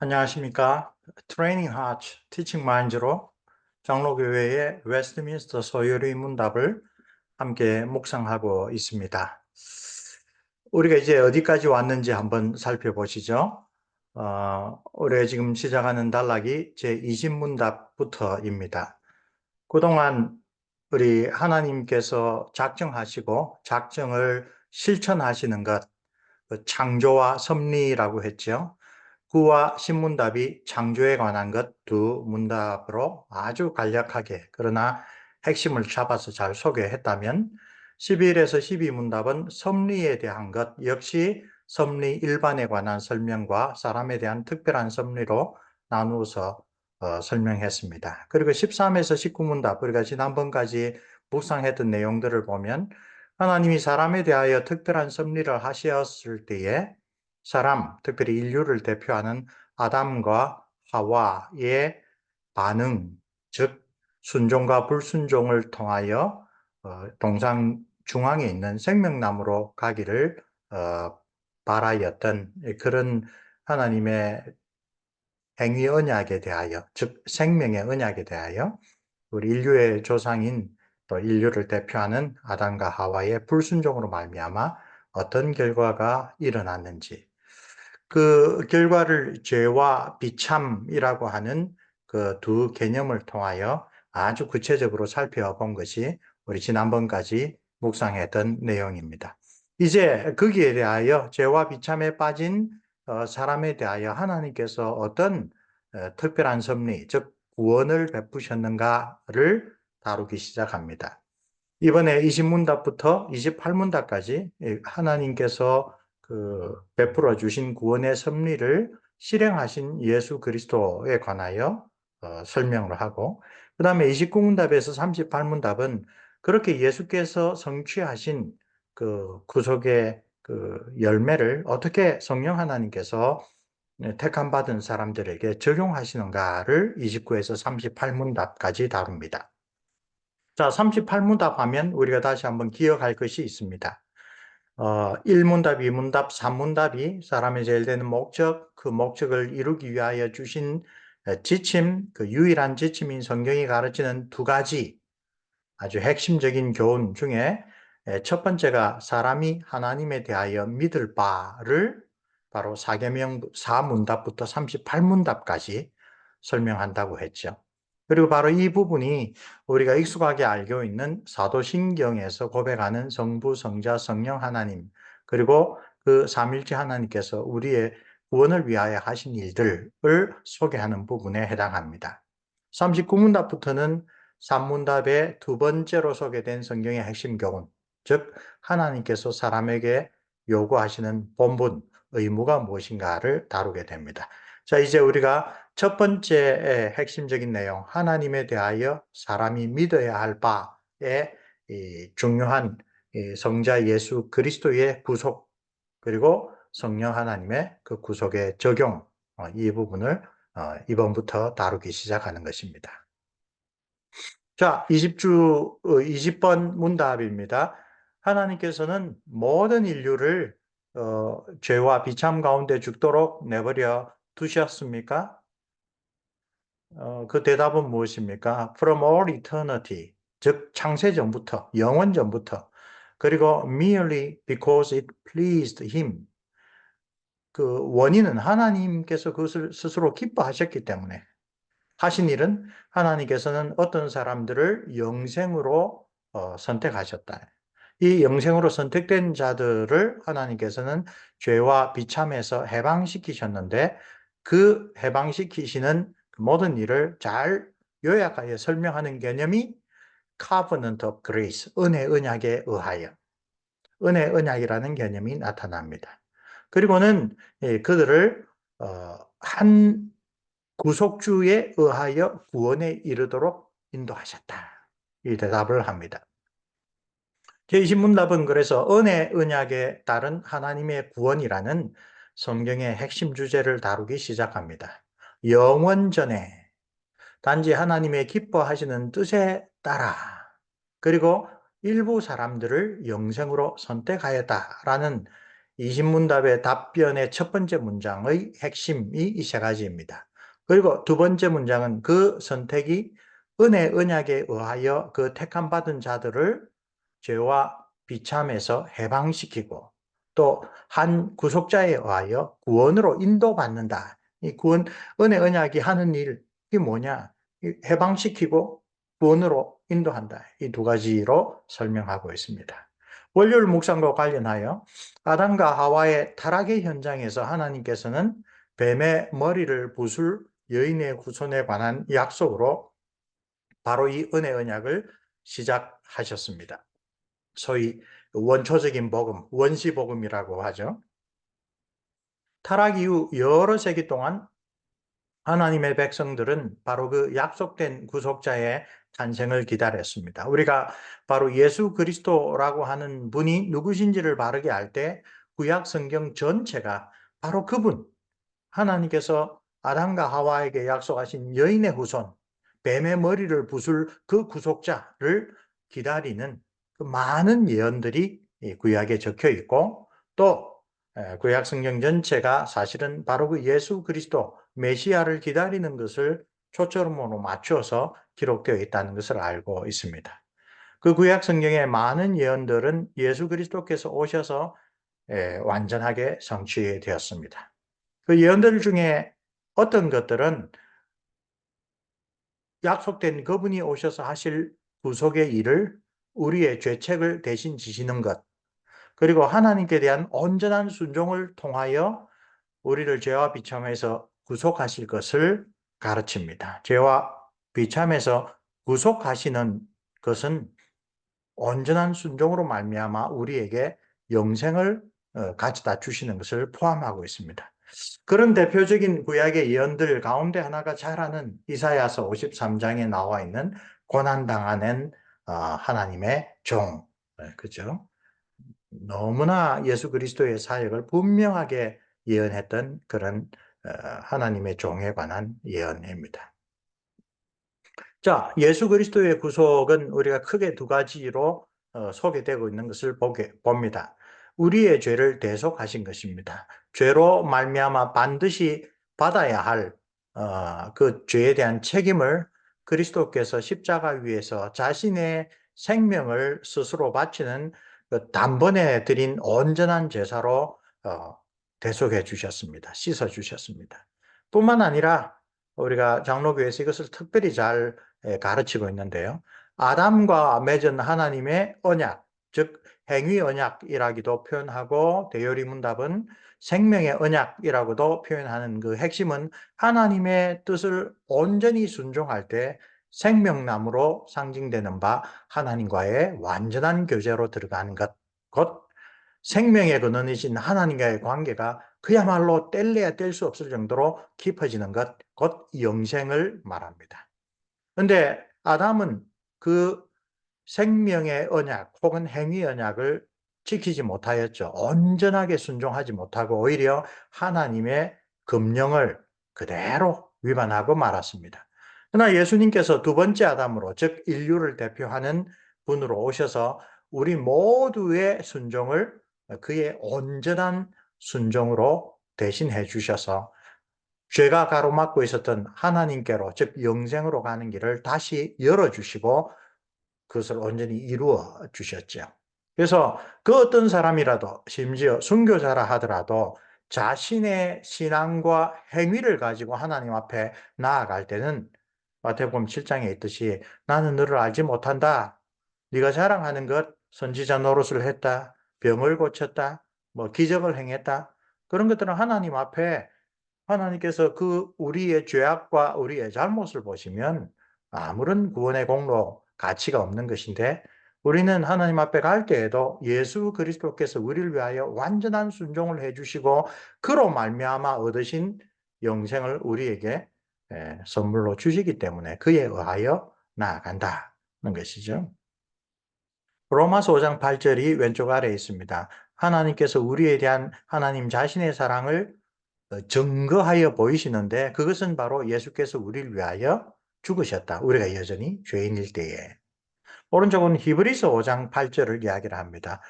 안녕하십니까. 트레이닝 하츠 티칭 마인즈로 장로교회의 웨스트민스터 소요리 문답을 함께 묵상하고 있습니다. 우리가 이제 어디까지 왔는지 한번 살펴보시죠. 우리가 지금 시작하는 단락이 제20문답부터입니다. 그동안 우리 하나님께서 작정하시고 작정을 실천하시는 것, 그 창조와 섭리라고 했죠. 구와 신문답이 창조에 관한 것 두 문답으로 아주 간략하게 그러나 핵심을 잡아서 잘 소개했다면 11에서 12문답은 섭리에 대한 것 역시 섭리 일반에 관한 설명과 사람에 대한 특별한 섭리로 나누어서 설명했습니다. 그리고 13에서 19문답 우리가 지난번까지 묵상했던 내용들을 보면 하나님이 사람에 대하여 특별한 섭리를 하셨을 때에 사람, 특별히 인류를 대표하는 아담과 하와의 반응, 즉 순종과 불순종을 통하여 동상 중앙에 있는 생명나무로 가기를 바라였던 그런 하나님의 행위 언약에 대하여, 즉 생명의 언약에 대하여 우리 인류의 조상인 또 인류를 대표하는 아담과 하와의 불순종으로 말미암아 어떤 결과가 일어났는지, 그 결과를 죄와 비참이라고 하는 그 두 개념을 통하여 아주 구체적으로 살펴본 것이 우리 지난번까지 묵상했던 내용입니다. 이제 거기에 대하여 죄와 비참에 빠진 사람에 대하여 하나님께서 어떤 특별한 섭리, 즉 구원을 베푸셨는가를 다루기 시작합니다. 이번에 20문답부터 28문답까지 하나님께서 그 베풀어 주신 구원의 섭리를 실행하신 예수 그리스도에 관하여 설명을 하고, 그 다음에 29문답에서 38문답은 그렇게 예수께서 성취하신 그 구속의 그 열매를 어떻게 성령 하나님께서 택함 받은 사람들에게 적용하시는가를 29에서 38문답까지 다룹니다. 자, 38문답 하면 우리가 다시 한번 기억할 것이 있습니다. 1문답, 2문답, 3문답이 사람의 제일 되는 목적, 그 목적을 이루기 위하여 주신 지침, 그 유일한 지침인 성경이 가르치는 두 가지 아주 핵심적인 교훈 중에 첫 번째가 사람이 하나님에 대하여 믿을 바를 바로 사계명 4문답부터 38문답까지 설명한다고 했죠. 그리고 바로 이 부분이 우리가 익숙하게 알고 있는 사도신경에서 고백하는 성부, 성자, 성령 하나님, 그리고 그 삼일째 하나님께서 우리의 구원을 위하여 하신 일들을 소개하는 부분에 해당합니다. 39문답부터는 산문답의 두 번째로 소개된 성경의 핵심 교훈, 즉 하나님께서 사람에게 요구하시는 본분, 의무가 무엇인가를 다루게 됩니다. 자, 이제 우리가 첫 번째 핵심적인 내용, 하나님에 대하여 사람이 믿어야 할 바의 중요한 성자 예수 그리스도의 구속, 그리고 성령 하나님의 그 구속의 적용, 이 부분을 이번부터 다루기 시작하는 것입니다. 자, 20번 문답입니다. 하나님께서는 모든 인류를 죄와 비참 가운데 죽도록 내버려 두셨습니까? 그 대답은 무엇입니까? From all eternity, 즉 창세 전부터, 영원 전부터, 그리고 merely because it pleased him. 그 원인은 하나님께서 그것을 스스로 기뻐하셨기 때문에 하신 일은 하나님께서는 어떤 사람들을 영생으로 선택하셨다. 이 영생으로 선택된 자들을 하나님께서는 죄와 비참에서 해방시키셨는데 그 해방시키시는 모든 일을 잘 요약하여 설명하는 개념이 Covenant of Grace, 은혜 언약에 의하여, 은혜 언약이라는 개념이 나타납니다. 그리고는 그들을 한 구속주에 의하여 구원에 이르도록 인도하셨다. 이 대답을 합니다. 제20문답은 그래서 은혜 언약에 따른 하나님의 구원이라는 성경의 핵심 주제를 다루기 시작합니다. 영원전에 단지 하나님의 기뻐하시는 뜻에 따라, 그리고 일부 사람들을 영생으로 선택하였다라는 이신문답의 답변의 첫 번째 문장의 핵심이 이 세 가지입니다. 그리고 두 번째 문장은 그 선택이 은혜 언약에 의하여 그 택함 받은 자들을 죄와 비참에서 해방시키고 또 한 구속자에 의하여 구원으로 인도받는다. 이 구원, 은혜 언약이 하는 일이 뭐냐? 해방시키고 구원으로 인도한다. 이 두 가지로 설명하고 있습니다. 월요일 묵상과 관련하여 아담과 하와의 타락의 현장에서 하나님께서는 뱀의 머리를 부술 여인의 후손에 관한 약속으로 바로 이 은혜 언약을 시작하셨습니다. 소위 원초적인 복음, 원시복음이라고 하죠. 타락 이후 여러 세기 동안 하나님의 백성들은 바로 그 약속된 구속자의 탄생을 기다렸습니다. 우리가 바로 예수 그리스도라고 하는 분이 누구신지를 바르게 알 때 구약 성경 전체가 바로 그분, 하나님께서 아담과 하와에게 약속하신 여인의 후손, 뱀의 머리를 부술 그 구속자를 기다리는 그 많은 예언들이 구약에 적혀 있고 또 구약 성경 전체가 사실은 바로 그 예수 그리스도 메시아를 기다리는 것을 초점으로 맞춰서 기록되어 있다는 것을 알고 있습니다. 그 구약 성경의 많은 예언들은 예수 그리스도께서 오셔서 완전하게 성취되었습니다. 그 예언들 중에 어떤 것들은 약속된 그분이 오셔서 하실 구속의 일을 우리의 죄책을 대신 지시는 것, 그리고 하나님께 대한 온전한 순종을 통하여 우리를 죄와 비참에서 구속하실 것을 가르칩니다. 죄와 비참에서 구속하시는 것은 온전한 순종으로 말미암아 우리에게 영생을 가져다 주시는 것을 포함하고 있습니다. 그런 대표적인 구약의 예언들 가운데 하나가 잘 아는 이사야서 53장에 나와 있는 고난당하는 하나님의 종, 그죠? 너무나 예수 그리스도의 사역을 분명하게 예언했던 그런 하나님의 종에 관한 예언입니다. 자, 예수 그리스도의 구속은 우리가 크게 두 가지로 소개되고 있는 것을 봅니다. 우리의 죄를 대속하신 것입니다. 죄로 말미암아 반드시 받아야 할 그 죄에 대한 책임을 그리스도께서 십자가 위에서 자신의 생명을 스스로 바치는 그 단번에 드린 온전한 제사로 대속해 주셨습니다. 씻어 주셨습니다. 뿐만 아니라 우리가 장로교에서 이것을 특별히 잘 가르치고 있는데요. 아담과 맺은 하나님의 언약, 즉 행위 언약이라기도 표현하고 대요리 문답은 생명의 언약이라고도 표현하는 그 핵심은 하나님의 뜻을 온전히 순종할 때 생명나무로 상징되는 바 하나님과의 완전한 교제로 들어가는 것, 곧 생명의 근원이신 하나님과의 관계가 그야말로 뗄래야 뗄 수 없을 정도로 깊어지는 것, 곧 영생을 말합니다. 그런데 아담은 그 생명의 언약 혹은 행위 언약을 지키지 못하였죠. 온전하게 순종하지 못하고 오히려 하나님의 금령을 그대로 위반하고 말았습니다. 그러나 예수님께서 두 번째 아담으로, 즉 인류를 대표하는 분으로 오셔서 우리 모두의 순종을 그의 온전한 순종으로 대신해 주셔서 죄가 가로막고 있었던 하나님께로, 즉 영생으로 가는 길을 다시 열어주시고 그것을 온전히 이루어 주셨죠. 그래서 그 어떤 사람이라도 심지어 순교자라 하더라도 자신의 신앙과 행위를 가지고 하나님 앞에 나아갈 때는 마태복음 7장에 있듯이 나는 너를 알지 못한다. 네가 자랑하는 것 선지자 노릇을 했다. 병을 고쳤다. 뭐 기적을 행했다. 그런 것들은 하나님 앞에 하나님께서 그 우리의 죄악과 우리의 잘못을 보시면 아무런 구원의 공로 가치가 없는 것인데 우리는 하나님 앞에 갈 때에도 예수 그리스도께서 우리를 위하여 완전한 순종을 해주시고 그로 말미암아 얻으신 영생을 우리에게 선물로 주시기 때문에 그에 의하여 나아간다는 것이죠. 로마서 5장 8절이 왼쪽 아래에 있습니다. 하나님께서 우리에 대한 하나님 자신의 사랑을 증거하여 보이시는데 그것은 바로 예수께서 우리를 위하여 죽으셨다. 우리가 여전히 죄인일 때에. 오른쪽은 히브리서 5장 8절을 이야기를 합니다.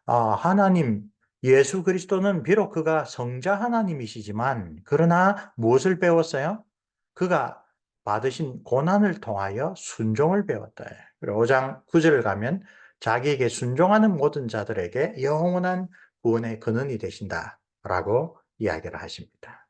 하나님 예수 그리스도는 비록 그가 성자 하나님이시지만 그러나 무엇을 배웠어요? 그가 받으신 고난을 통하여 순종을 배웠다. 그리고 5장 9절을 가면 자기에게 순종하는 모든 자들에게 영원한 구원의 근원이 되신다라고 이야기를 하십니다.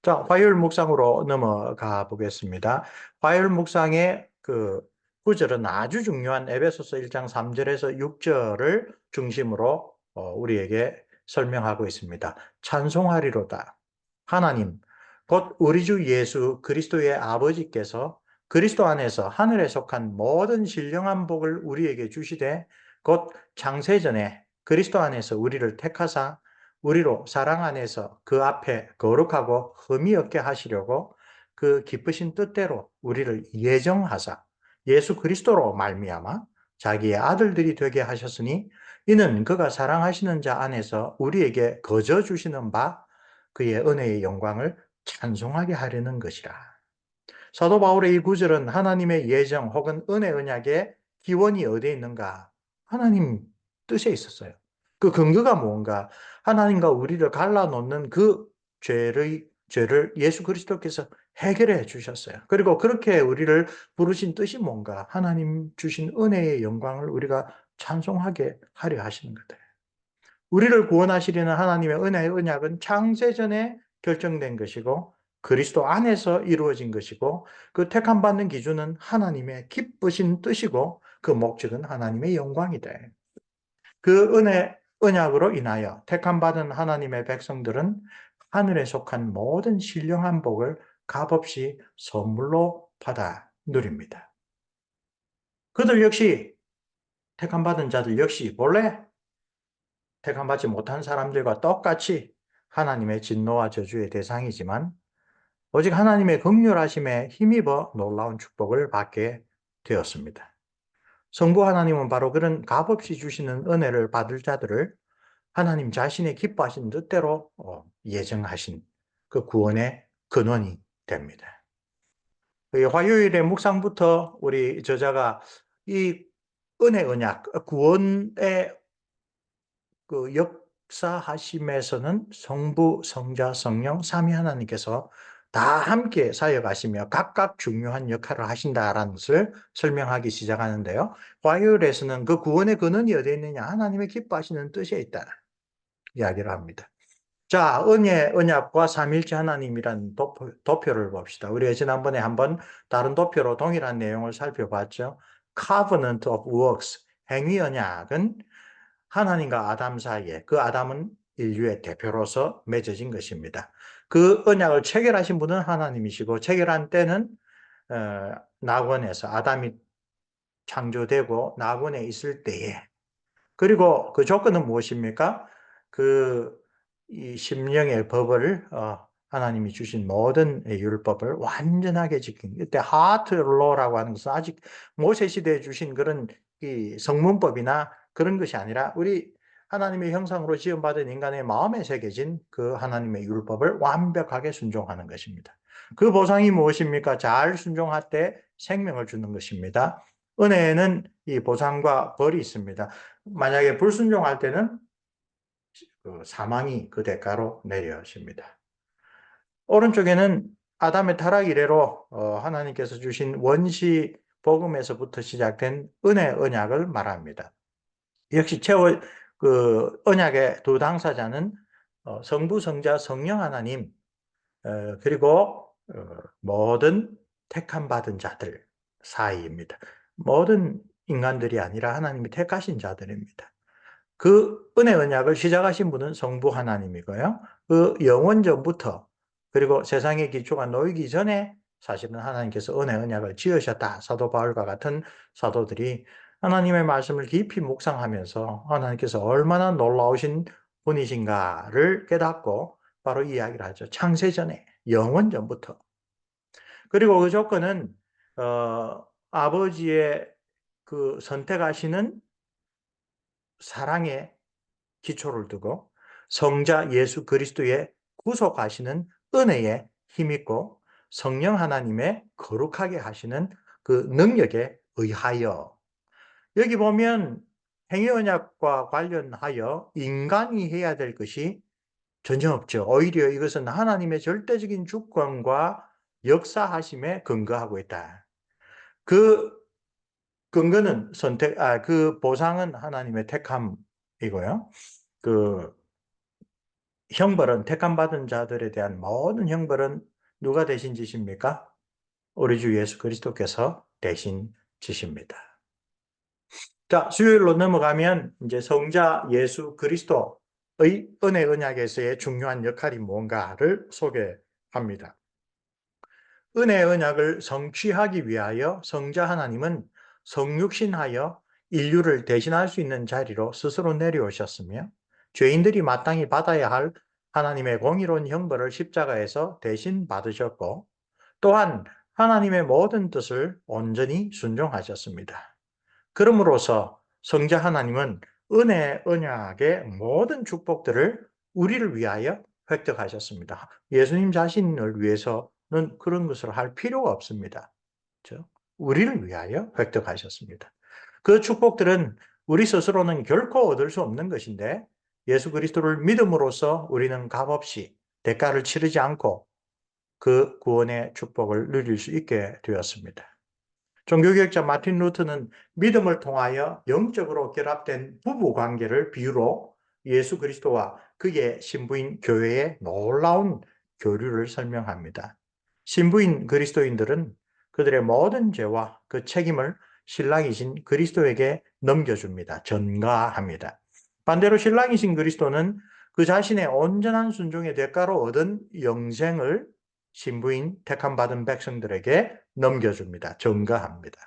자, 화요일 묵상으로 넘어가 보겠습니다. 화요일 묵상의 그 구절은 아주 중요한 에베소서 1장 3절에서 6절을 중심으로 우리에게 설명하고 있습니다. 찬송하리로다. 하나님, 곧 우리 주 예수 그리스도의 아버지께서 그리스도 안에서 하늘에 속한 모든 신령한 복을 우리에게 주시되 곧 창세전에 그리스도 안에서 우리를 택하사 우리로 사랑 안에서 그 앞에 거룩하고 흠이 없게 하시려고 그 기쁘신 뜻대로 우리를 예정하사 예수 그리스도로 말미암아 자기의 아들들이 되게 하셨으니 이는 그가 사랑하시는 자 안에서 우리에게 거저 주시는 바 그의 은혜의 영광을 찬송하게 하려는 것이라. 사도 바울의 이 구절은 하나님의 예정 혹은 은혜 언약의 기원이 어디에 있는가? 하나님 뜻에 있었어요. 그 근거가 뭔가? 하나님과 우리를 갈라놓는 그 죄를 예수 그리스도께서 해결해 주셨어요. 그리고 그렇게 우리를 부르신 뜻이 뭔가? 하나님 주신 은혜의 영광을 우리가 찬송하게 하려 하시는 거다. 우리를 구원하시려는 하나님의 은혜의 언약은 창세전에 결정된 것이고 그리스도 안에서 이루어진 것이고 그 택함 받는 기준은 하나님의 기쁘신 뜻이고 그 목적은 하나님의 영광이다. 그 은혜 언약으로 인하여 택함 받은 하나님의 백성들은 하늘에 속한 모든 신령한 복을 값없이 선물로 받아 누립니다. 그들 역시 택함 받은 자들 역시 본래 택함받지 못한 사람들과 똑같이 하나님의 진노와 저주의 대상이지만 오직 하나님의 긍휼하심에 힘입어 놀라운 축복을 받게 되었습니다. 성부 하나님은 바로 그런 값없이 주시는 은혜를 받을 자들을 하나님 자신의 기뻐하신 뜻대로 예정하신 그 구원의 근원이 됩니다. 화요일의 묵상부터 우리 저자가 이 은혜 언약, 구원의 그 역사하심에서는 성부, 성자, 성령, 삼위 하나님께서 다 함께 사역하시며 각각 중요한 역할을 하신다라는 것을 설명하기 시작하는데요. 화요일에서는 그 구원의 근원이 어디에 있느냐? 하나님의 기뻐하시는 뜻에 있다. 이야기를 합니다. 자, 언약과 삼일체 하나님이란 도표를 봅시다. 우리가 지난번에 한번 다른 도표로 동일한 내용을 살펴봤죠. Covenant of Works, 행위 언약은 하나님과 아담 사이에 그 아담은 인류의 대표로서 맺어진 것입니다. 그 언약을 체결하신 분은 하나님이시고 체결한 때는 낙원에서 아담이 창조되고 낙원에 있을 때에 그리고 그 조건은 무엇입니까? 이 심령의 법을 하나님이 주신 모든 율법을 완전하게 지킨 이때 하트 로라고 하는 것은 아직 모세 시대에 주신 그런 이 성문법이나 그런 것이 아니라 우리 하나님의 형상으로 지음받은 인간의 마음에 새겨진 그 하나님의 율법을 완벽하게 순종하는 것입니다. 그 보상이 무엇입니까? 잘 순종할 때 생명을 주는 것입니다. 은혜에는 이 보상과 벌이 있습니다. 만약에 불순종할 때는 그 사망이 그 대가로 내려집니다. 오른쪽에는 아담의 타락 이래로 하나님께서 주신 원시 복음에서부터 시작된 은혜 언약을 말합니다. 역시 그 언약의 두 당사자는 성부, 성자, 성령 하나님 그리고 모든 택함 받은 자들 사이입니다. 모든 인간들이 아니라 하나님이 택하신 자들입니다. 그 은혜 언약을 시작하신 분은 성부 하나님이고요. 그 영원 전부터 그리고 세상의 기초가 놓이기 전에 사실은 하나님께서 은혜 언약을 지으셨다. 사도 바울과 같은 사도들이 하나님의 말씀을 깊이 묵상하면서 하나님께서 얼마나 놀라우신 분이신가를 깨닫고 바로 이야기를 하죠. 창세전에 영원 전부터. 그리고 그 조건은 아버지의 그 선택하시는 사랑의 기초를 두고 성자 예수 그리스도의 구속하시는 은혜에 힘있고 성령 하나님의 거룩하게 하시는 그 능력에 의하여 여기 보면 행위 언약과 관련하여 인간이 해야 될 것이 전혀 없죠. 오히려 이것은 하나님의 절대적인 주권과 역사하심에 근거하고 있다. 그 근거는 그 보상은 하나님의 택함이고요. 그 형벌은 택함받은 자들에 대한 모든 형벌은 누가 대신 지십니까? 우리 주 예수 그리스도께서 대신 지십니다. 자, 수요일로 넘어가면 이제 성자 예수 그리스도의 은혜 언약에서의 중요한 역할이 뭔가를 소개합니다. 은혜 언약을 성취하기 위하여 성자 하나님은 성육신하여 인류를 대신할 수 있는 자리로 스스로 내려오셨으며 죄인들이 마땅히 받아야 할 하나님의 공의로운 형벌을 십자가에서 대신 받으셨고 또한 하나님의 모든 뜻을 온전히 순종하셨습니다. 그러므로서 성자 하나님은 은혜 언약의 모든 축복들을 우리를 위하여 획득하셨습니다. 예수님 자신을 위해서는 그런 것을 할 필요가 없습니다. 그렇죠? 우리를 위하여 획득하셨습니다. 그 축복들은 우리 스스로는 결코 얻을 수 없는 것인데 예수 그리스도를 믿음으로써 우리는 값없이 대가를 치르지 않고 그 구원의 축복을 누릴 수 있게 되었습니다. 종교개혁자 마틴 루터는 믿음을 통하여 영적으로 결합된 부부 관계를 비유로 예수 그리스도와 그의 신부인 교회의 놀라운 교류를 설명합니다. 신부인 그리스도인들은 그들의 모든 죄와 그 책임을 신랑이신 그리스도에게 넘겨줍니다. 전가합니다. 반대로 신랑이신 그리스도는 그 자신의 온전한 순종의 대가로 얻은 영생을 신부인 택함받은 백성들에게 넘겨줍니다. 전가합니다.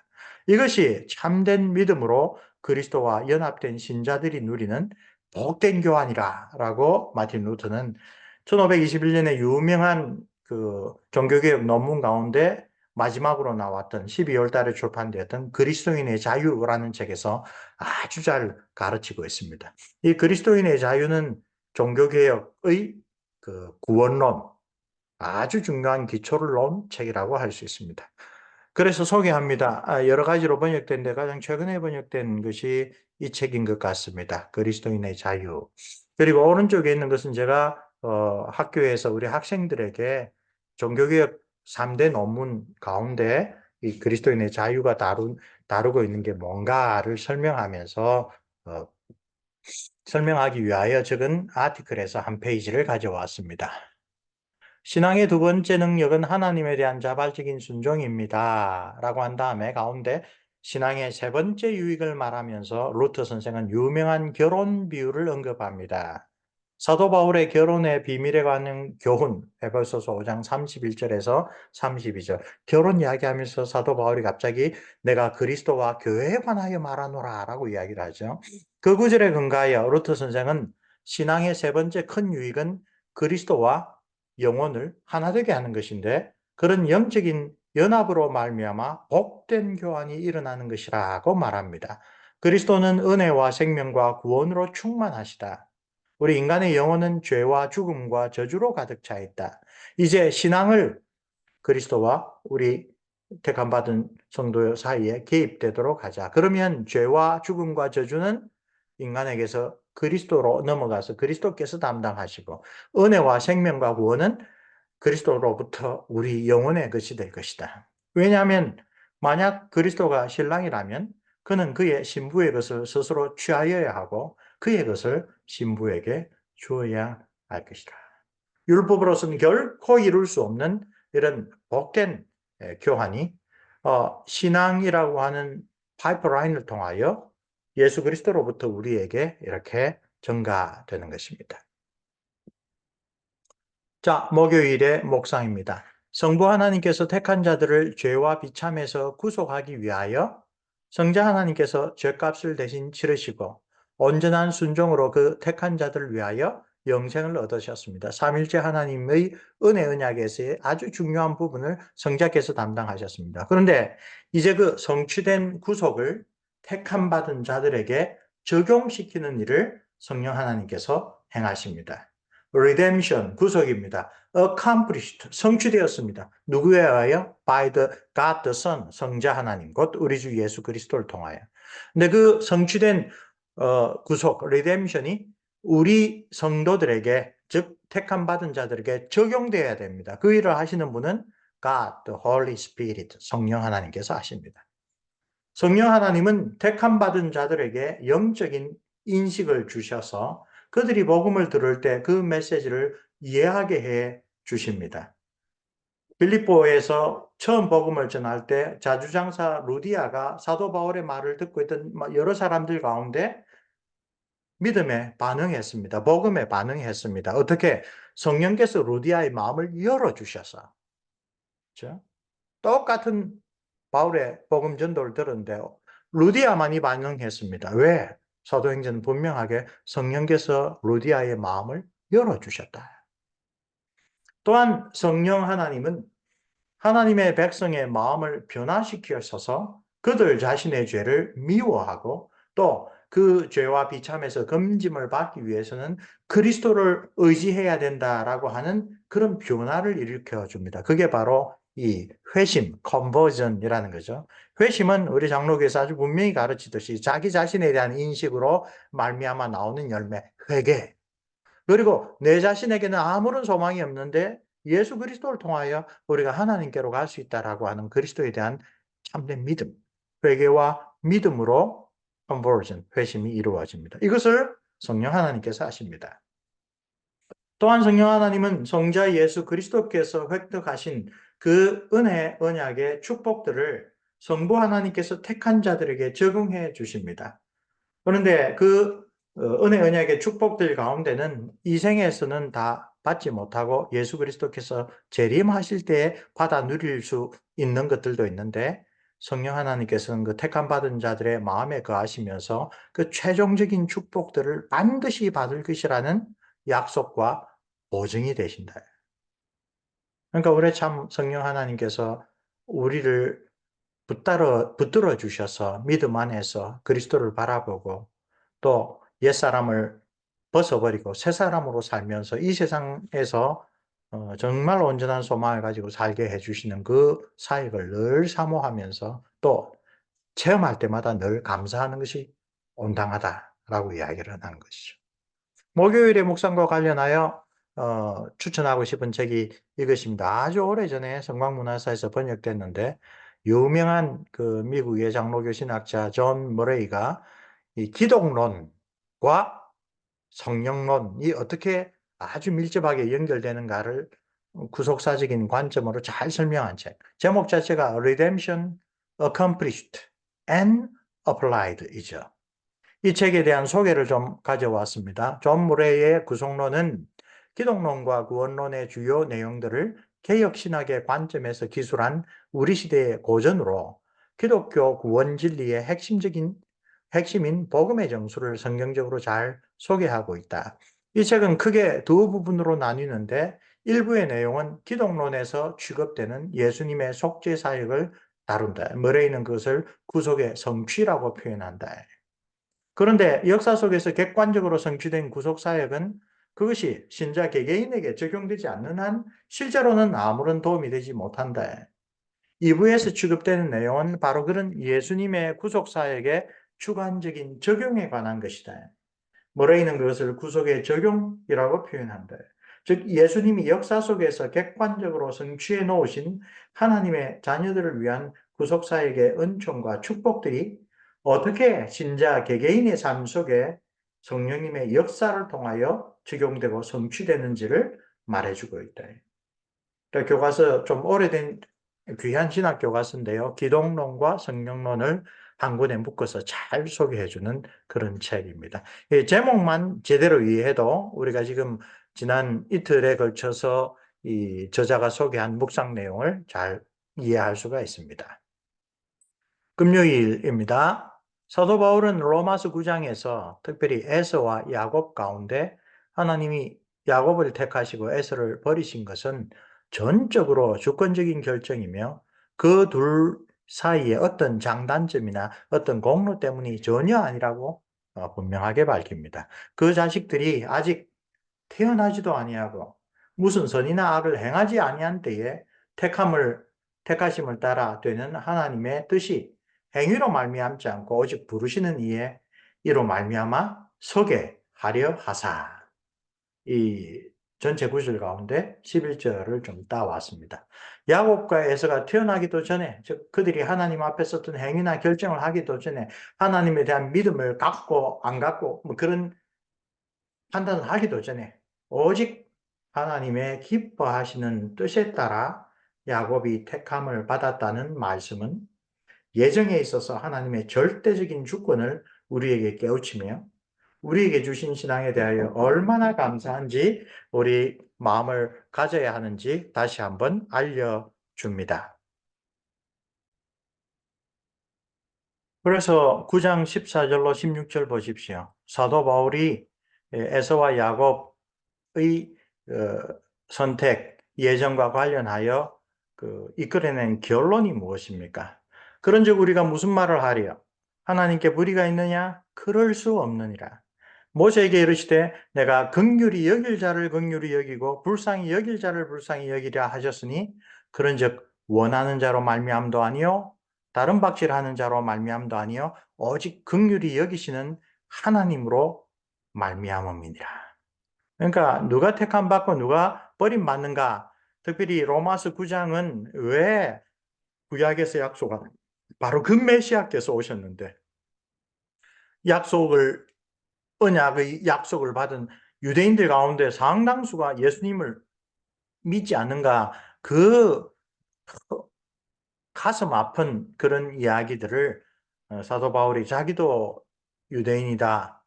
이것이 참된 믿음으로 그리스도와 연합된 신자들이 누리는 복된 교환이라고 마틴 루터는 1521년에 유명한 그 종교개혁 논문 가운데 마지막으로 나왔던 12월 달에 출판되었던 그리스도인의 자유라는 책에서 아주 잘 가르치고 있습니다. 이 그리스도인의 자유는 종교개혁의 그 구원론, 아주 중요한 기초를 놓은 책이라고 할 수 있습니다. 그래서 소개합니다. 여러 가지로 번역된데 가장 최근에 번역된 것이 이 책인 것 같습니다. 그리스도인의 자유. 그리고 오른쪽에 있는 것은 제가 학교에서 우리 학생들에게 종교개혁 3대 논문 가운데 이 그리스도인의 자유가 다루고 있는 게 뭔가를 설명하면서 설명하기 위하여 적은 아티클에서 한 페이지를 가져왔습니다. 신앙의 두 번째 능력은 하나님에 대한 자발적인 순종입니다. 라고 한 다음에 가운데 신앙의 세 번째 유익을 말하면서 루터 선생은 유명한 결혼 비유를 언급합니다. 사도 바울의 결혼의 비밀에 관한 교훈, 에베소서 5장 31절에서 32절. 결혼 이야기하면서 사도 바울이 갑자기 내가 그리스도와 교회에 관하여 말하노라 라고 이야기를 하죠. 그 구절에 근거하여 루터 선생은 신앙의 세 번째 큰 유익은 그리스도와 영혼을 하나 되게 하는 것인데 그런 영적인 연합으로 말미암아 복된 교환이 일어나는 것이라고 말합니다. 그리스도는 은혜와 생명과 구원으로 충만하시다. 우리 인간의 영혼은 죄와 죽음과 저주로 가득 차 있다. 이제 신앙을 그리스도와 우리 택함받은 성도 사이에 개입되도록 하자. 그러면 죄와 죽음과 저주는 인간에게서 그리스도로 넘어가서 그리스도께서 담당하시고 은혜와 생명과 구원은 그리스도로부터 우리 영혼의 것이 될 것이다. 왜냐하면 만약 그리스도가 신랑이라면 그는 그의 신부의 것을 스스로 취하여야 하고 그의 것을 신부에게 주어야 할 것이다. 율법으로서는 결코 이룰 수 없는 이런 복된 교환이 신앙이라고 하는 파이프라인을 통하여 예수 그리스도로부터 우리에게 이렇게 전가되는 것입니다. 자, 목요일의 묵상입니다. 성부 하나님께서 택한 자들을 죄와 비참에서 구속하기 위하여 성자 하나님께서 죄값을 대신 치르시고 온전한 순종으로 그 택한 자들을 위하여 영생을 얻으셨습니다. 삼일째 하나님의 은혜 언약에서의 아주 중요한 부분을 성자께서 담당하셨습니다. 그런데 이제 그 성취된 구속을 택함 받은 자들에게 적용시키는 일을 성령 하나님께서 행하십니다. redemption, 구속입니다. accomplished, 성취되었습니다. 누구에 의하여? by the God the Son, 성자 하나님, 곧 우리 주 예수 그리스도를 통하여. 근데 그 성취된 구속, 리뎀션이 우리 성도들에게, 즉 택함 받은 자들에게 적용되어야 됩니다. 그 일을 하시는 분은 God, the Holy Spirit, 성령 하나님께서 하십니다. 성령 하나님은 택함 받은 자들에게 영적인 인식을 주셔서 그들이 복음을 들을 때 그 메시지를 이해하게 해 주십니다. 빌립보에서 처음 복음을 전할 때 자주장사 루디아가 사도 바울의 말을 듣고 있던 여러 사람들 가운데 믿음에 반응했습니다. 복음에 반응했습니다. 어떻게? 성령께서 루디아의 마음을 열어주셔서. 그렇죠? 똑같은 바울의 복음 전도를 들었는데 루디아만이 반응했습니다. 왜? 사도행전은 분명하게 성령께서 루디아의 마음을 열어주셨다. 또한 성령 하나님은 하나님의 백성의 마음을 변화시키셔서 그들 자신의 죄를 미워하고 또 그 죄와 비참해서 금짐을 받기 위해서는 그리스도를 의지해야 된다라고 하는 그런 변화를 일으켜 줍니다. 그게 바로 이 회심, 컨버전이라는 거죠. 회심은 우리 장로교에서 아주 분명히 가르치듯이 자기 자신에 대한 인식으로 말미암아 나오는 열매, 회개. 그리고 내 자신에게는 아무런 소망이 없는데 예수 그리스도를 통하여 우리가 하나님께로 갈 수 있다라고 하는 그리스도에 대한 참된 믿음, 회개와 믿음으로 conversion, 회심이 이루어집니다. 이것을 성령 하나님께서 하십니다. 또한 성령 하나님은 성자 예수 그리스도께서 획득하신 그 은혜, 언약의 축복들을 성부 하나님께서 택한 자들에게 적용해 주십니다. 그런데 그 은혜 언약의 축복들 가운데는 이 생에서는 다 받지 못하고 예수 그리스도께서 재림하실 때 받아 누릴 수 있는 것들도 있는데 성령 하나님께서는 그 택함 받은 자들의 마음에 거하시면서 그 최종적인 축복들을 반드시 받을 것이라는 약속과 보증이 되신다. 그러니까 우리 참 성령 하나님께서 우리를 붙들어 주셔서 믿음 안에서 그리스도를 바라보고 또 옛사람을 벗어버리고 새 사람으로 살면서 이 세상에서 정말 온전한 소망을 가지고 살게 해주시는 그 사역을 늘 사모하면서 또 체험할 때마다 늘 감사하는 것이 온당하다라고 이야기를 하는 것이죠. 목요일의 묵상과 관련하여 추천하고 싶은 책이 이것입니다. 아주 오래전에 성광문화사에서 번역됐는데 유명한 그 미국의 장로교 신학자 존 머레이가 이 기독론과 성령론이 어떻게 아주 밀접하게 연결되는가를 구속사적인 관점으로 잘 설명한 책. 제목 자체가 Redemption Accomplished and Applied이죠. 이 책에 대한 소개를 좀 가져왔습니다. 존 무레이의 구속론은 기독론과 구원론의 주요 내용들을 개혁신학의 관점에서 기술한 우리 시대의 고전으로 기독교 구원 진리의 핵심인 복음의 정수를 성경적으로 잘 소개하고 있다. 이 책은 크게 두 부분으로 나뉘는데 일부의 내용은 기독론에서 취급되는 예수님의 속죄 사역을 다룬다. 머레이는 그것을 구속의 성취라고 표현한다. 그런데 역사 속에서 객관적으로 성취된 구속사역은 그것이 신자 개개인에게 적용되지 않는 한 실제로는 아무런 도움이 되지 못한다. 2부에서 취급되는 내용은 바로 그런 예수님의 구속사역의 주관적인 적용에 관한 것이다. 모레이는 그것을 구속의 적용이라고 표현한다. 즉 예수님이 역사 속에서 객관적으로 성취해 놓으신 하나님의 자녀들을 위한 구속사역의 은총과 축복들이 어떻게 신자 개개인의 삶 속에 성령님의 역사를 통하여 적용되고 성취되는지를 말해주고 있다. 그러니까 교과서 좀 오래된 귀한 신학 교과서인데요. 기독론과 성령론을 한 권에 묶어서 잘 소개해주는 그런 책입니다. 제목만 제대로 이해해도 우리가 지금 지난 이틀에 걸쳐서 이 저자가 소개한 묵상 내용을 잘 이해할 수가 있습니다. 금요일입니다. 사도 바울은 로마서 9장에서 특별히 에서와 야곱 가운데 하나님이 야곱을 택하시고 에서를 버리신 것은 전적으로 주권적인 결정이며 그 둘 사이에 어떤 장단점이나 어떤 공로 때문이 전혀 아니라고 분명하게 밝힙니다. 그 자식들이 아직 태어나지도 아니하고 무슨 선이나 악을 행하지 아니한 때에 택하심을 따라 되는 하나님의 뜻이 행위로 말미암지 않고 오직 부르시는 이에 이로 말미암아 서게 하려 하사. 이 전체 구절 가운데 11절을 좀 따왔습니다. 야곱과 에서가 태어나기도 전에, 즉 그들이 하나님 앞에 섰던 행위나 결정을 하기도 전에 하나님에 대한 믿음을 갖고 안 갖고 뭐 그런 판단을 하기도 전에 오직 하나님의 기뻐하시는 뜻에 따라 야곱이 택함을 받았다는 말씀은 예정에 있어서 하나님의 절대적인 주권을 우리에게 깨우치며 우리에게 주신 신앙에 대하여 얼마나 감사한지 우리 마음을 가져야 하는지 다시 한번 알려줍니다. 그래서 9장 14절로 16절 보십시오. 사도 바울이 에서와 야곱의 선택, 예정과 관련하여 이끌어낸 결론이 무엇입니까? 그런즉 우리가 무슨 말을 하리요? 하나님께 불의가 있느냐? 그럴 수 없느니라. 모세에게 이르시되 내가 긍휼히 여길 자를 긍휼히 여기고 불쌍히 여길 자를 불쌍히 여기랴 하셨으니 그런즉 원하는 자로 말미암도 아니요 다른 박질하는 자로 말미암도 아니요 오직 긍휼히 여기시는 하나님으로 말미암음이니라. 그러니까 누가 택함 받고 누가 버림받는가? 특별히 로마서 9장은 왜 구약에서 약속한 바로 그 메시아께서 오셨는데 약속을 언약의 약속을 받은 유대인들 가운데 상당수가 예수님을 믿지 않는가? 그 가슴 아픈 그런 이야기들을 사도 바울이 자기도 유대인이다,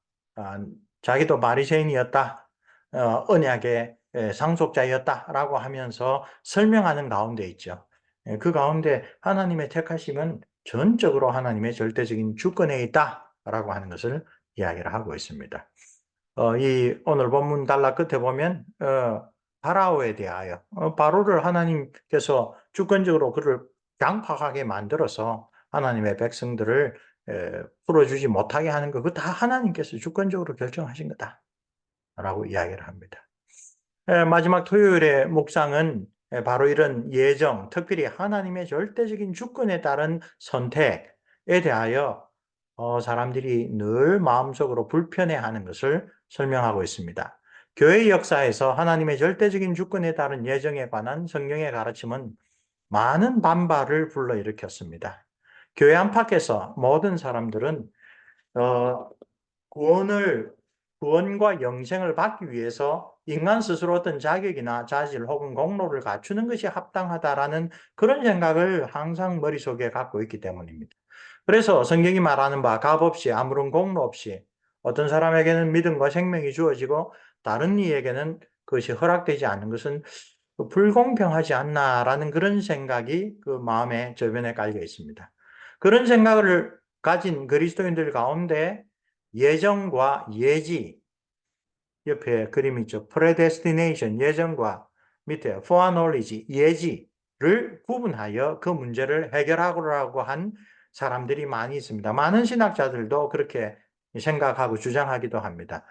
자기도 바리새인이었다, 언약의 상속자였다라고 하면서 설명하는 가운데 있죠. 그 가운데 하나님의 택하심은 전적으로 하나님의 절대적인 주권에 있다라고 하는 것을 이야기를 하고 있습니다. 이 오늘 본문 단락 끝에 보면 바라오에 대하여 바로를 하나님께서 주권적으로 그를 강팍하게 만들어서 하나님의 백성들을 풀어주지 못하게 하는 거, 그거 다 하나님께서 주권적으로 결정하신 거다라고 이야기를 합니다. 마지막 토요일의 묵상은 바로 이런 예정, 특별히 하나님의 절대적인 주권에 따른 선택에 대하여 사람들이 늘 마음속으로 불편해하는 것을 설명하고 있습니다. 교회 역사에서 하나님의 절대적인 주권에 따른 예정에 관한 성경의 가르침은 많은 반발을 불러일으켰습니다. 교회 안팎에서 모든 사람들은 어, 구원과 영생을 받기 위해서 인간 스스로 어떤 자격이나 자질 혹은 공로를 갖추는 것이 합당하다라는 그런 생각을 항상 머릿속에 갖고 있기 때문입니다. 그래서 성경이 말하는 바 값없이 아무런 공로 없이 어떤 사람에게는 믿음과 생명이 주어지고 다른 이에게는 그것이 허락되지 않는 것은 불공평하지 않나라는 그런 생각이 그 마음의 저변에 깔려 있습니다. 그런 생각을 가진 그리스도인들 가운데 예정과 예지, 옆에 그림이 있죠. predestination, 예정과 밑에 foreknowledge, 예지를 구분하여 그 문제를 해결하라고 한 사람들이 많이 있습니다. 많은 신학자들도 그렇게 생각하고 주장하기도 합니다.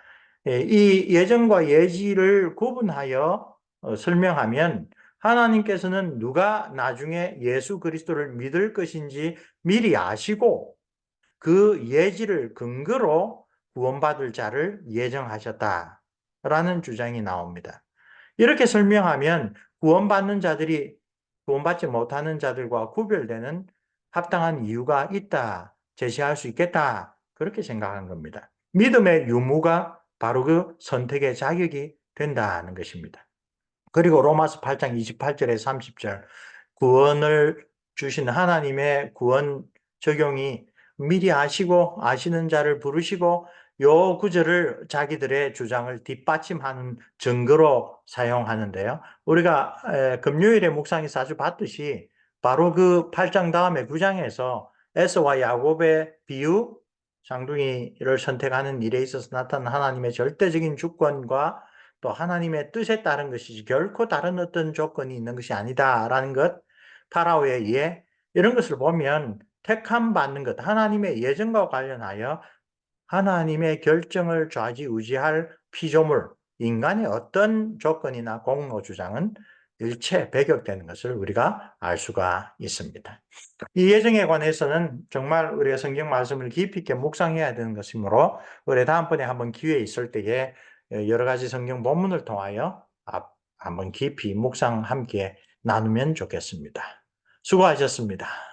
이 예정과 예지를 구분하여 설명하면 하나님께서는 누가 나중에 예수 그리스도를 믿을 것인지 미리 아시고 그 예지를 근거로 구원받을 자를 예정하셨다라는 주장이 나옵니다. 이렇게 설명하면 구원받는 자들이 구원받지 못하는 자들과 구별되는 합당한 이유가 있다, 제시할 수 있겠다, 그렇게 생각한 겁니다. 믿음의 유무가 바로 그 선택의 자격이 된다는 것입니다. 그리고 로마서 8장 28절에 30절 구원을 주신 하나님의 구원 적용이 미리 아시고 아시는 자를 부르시고 요 구절을 자기들의 주장을 뒷받침하는 증거로 사용하는데요. 우리가 금요일에 묵상에서 자주 봤듯이 바로 그 8장 다음에 9장에서 에서와 야곱의 비유, 쌍둥이를 선택하는 일에 있어서 나타난 하나님의 절대적인 주권과 또 하나님의 뜻에 따른 것이지 결코 다른 어떤 조건이 있는 것이 아니다라는 것, 파라오의 예, 이런 것을 보면 택함 받는 것, 하나님의 예정과 관련하여 하나님의 결정을 좌지우지할 피조물, 인간의 어떤 조건이나 공로 주장은 일체 배격되는 것을 우리가 알 수가 있습니다. 이 예정에 관해서는 정말 우리가 성경 말씀을 깊이 있게 묵상해야 되는 것이므로 우리 다음번에 한번 기회 있을 때에 여러 가지 성경 본문을 통하여 한번 깊이 묵상 함께 나누면 좋겠습니다. 수고하셨습니다.